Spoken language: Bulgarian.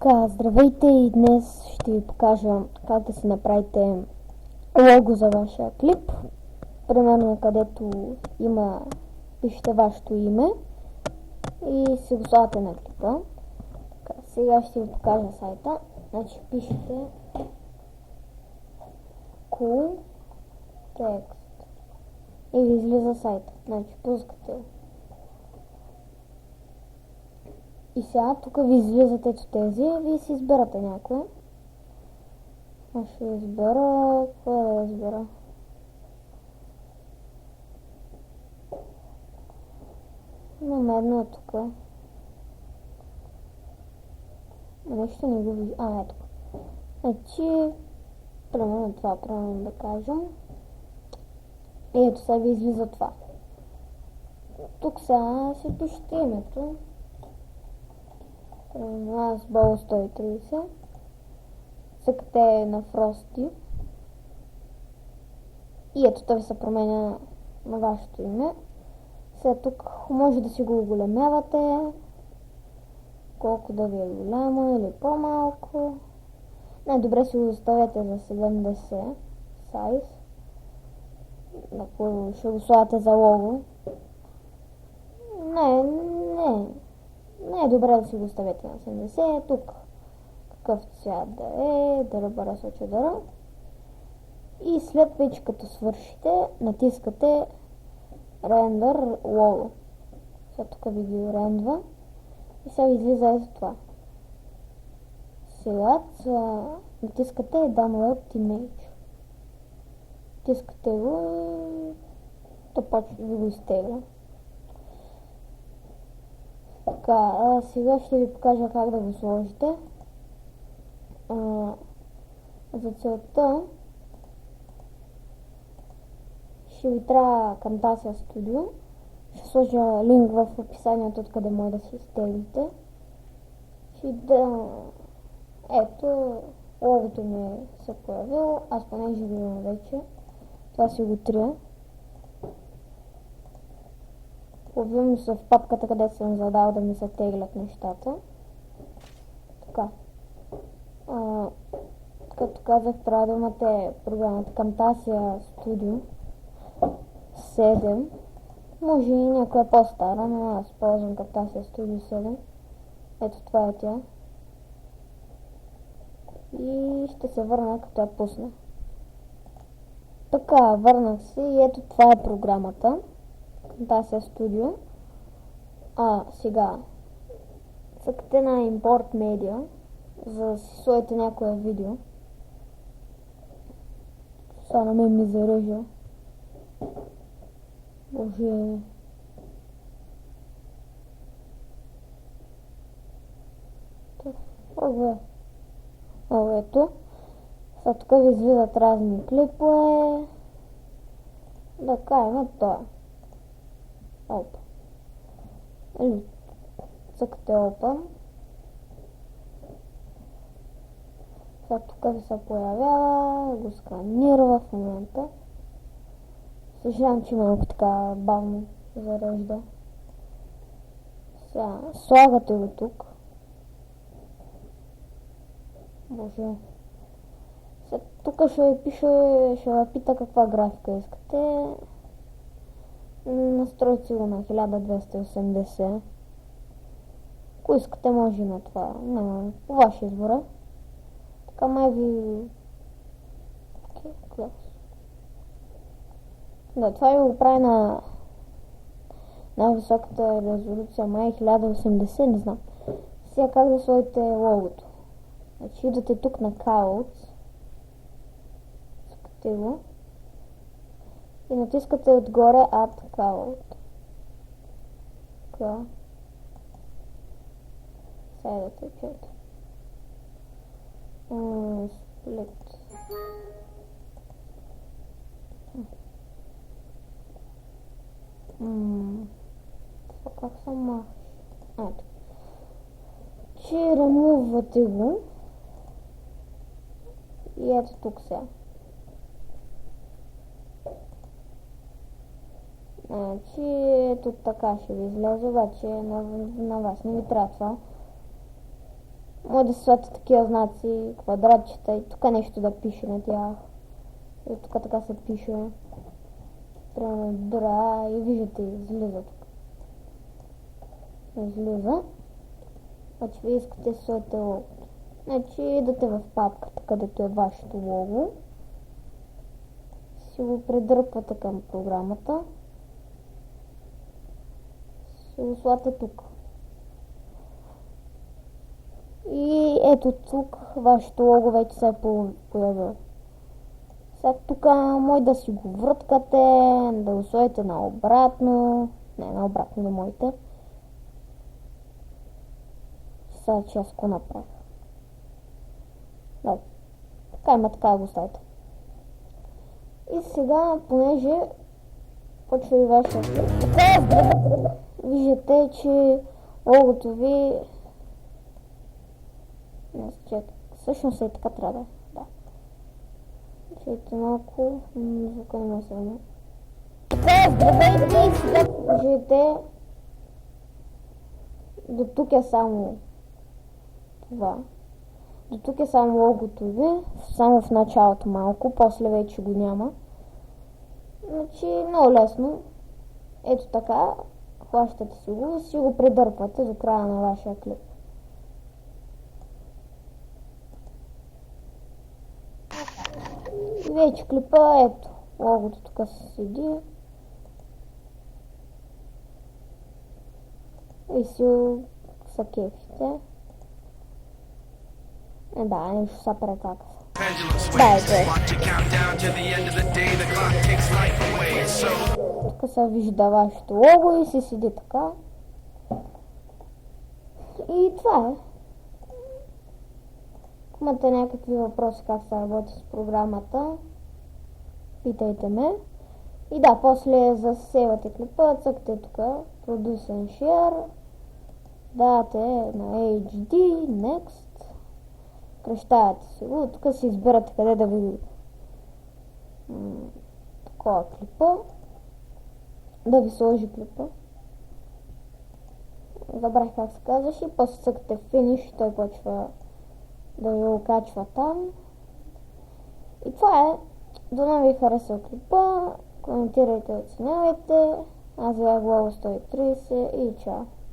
Така, здравейте и днес ще ви покажа как да си направите лого за вашия клип. Примерно където пишете вашето име и си го слагате на клипа. Така, сега ще ви покажа сайта. Значи пишете cool text и ви излиза сайта. Значи пускате. И сега тук ви излизат ето тези, вие си избирате някой. Аз ще избера, кое да избера? Имаме едно тук. Нещо не го вижда. Ето. Значи, примерно това, да кажем. И ето сега ви излиза това. Тук сега си пишете името. Аз Бол 130. Цъкате на Frosty. И ето той се променя на вашето име. Сега тук може да си го оголемявате. Колко да ви е голямо или по-малко. Най-добре си го оставяте за 70 сайз. Ако ще го слагате за лого. Не е добре да си го оставяте на 70. Тук какъв цвят да е, дърбара с чадъра. И след вече като свършите, натискате Render Logo. Сега тук ви ги рендва. И сега излиза ето това. Сега натискате Download Image. Натискате го и то почва да го изтегля. Така, сега ще ви покажа как да го сложите. За целта ще ви трябва Camtasia Studio. Ще сложа линк в описанието, откъде може да си изтеглите. Ето, логото ми се появило. Аз понеже го имам вече. Това си го трия. Появим се в папката, където съм задал да ми се теглят нещата. Така. Като казах, трябва да имате програмата Camtasia Studio 7. Може и някоя по-стара, но аз ползвам Camtasia Studio 7. Ето това е тя. И ще се върна, като я пусна. Така, върнах се и ето това е програмата. Camtasia Studio. Сега цъкате на Import Media, за да си сложите някое видео. Сега на мен ми зарежа. Боже. Ето. Сега тук ви излизат разни клипове. Да кажем това. Опа. Или цъкате Open. Сега тук ви се появява, го сканира в момента. Съжалявам, че малко така бавно зарежда. Сега слагате го тук. Боже. Сега тук ще ви пише, ще ви пита каква графика искате. Настройте го на 1280. Ако искате, може и на това. Няма, по ваше избора. Така май ви... Да, това ви го прави на високата резолюция, май 1080, не знам. Сега как да сложите логото. Значи идвате тук на Clouds. Искате го. И натискате отгоре Add Cloud. Така. Сега да те чуете. Split. Как съм махаш? Ето. Че ремувате го. И ето тук сега. Значи ето така ще ви излезе, обаче на вас не ви трябва това. Може да се слагат такива знаци, квадратчета и тук нещо да пише на тях. И тук така се пише. Примерно бра и виждате, излиза тук. Излиза. Значи вие искате да сложите логото. Значи идете в папката, където е вашето лого. Си го придърпвате към програмата. Си го слагате тук. И ето тук вашето лого вече се е появило. Сега тук може да си го върткате, да го сложите наобратно. Не, наобратно да можете. Сега че аз го направих. Да, така има, така го ставите. И сега, понеже почва и вашия виждате, че логото ви не чак. Всъщност е така трябва да е. Да. Чуйте малко. Звука не ме сълня. Здравейте и сега виждате. До тук е само това. До тук е само логото ви. Само в началото малко. После вече го няма. Значи много лесно. Ето така. Хващате си го и си го придърпвате до края на вашия клип. И вече клипа, ето, логото тук се седи. И си са кефите. Да, нещо са прекака. Дайте. Тук се вижда вашето лого и се седи така. И това е. Ако имате някакви въпроси как се работи с програмата, питайте ме. И да, после засейвате клипа, цъкате тук Produce and Share, давате на HD, Next, кръщавате си го, тук си избирате къде да ви такова клипа, да ви сложи клипа. Забрах как се казваше, после цъкате Finish и той почва да ви го качва там. И това е. Дано ви хареса клипа. Коментирайте, оценявайте. Аз бях Главо 130 и чао.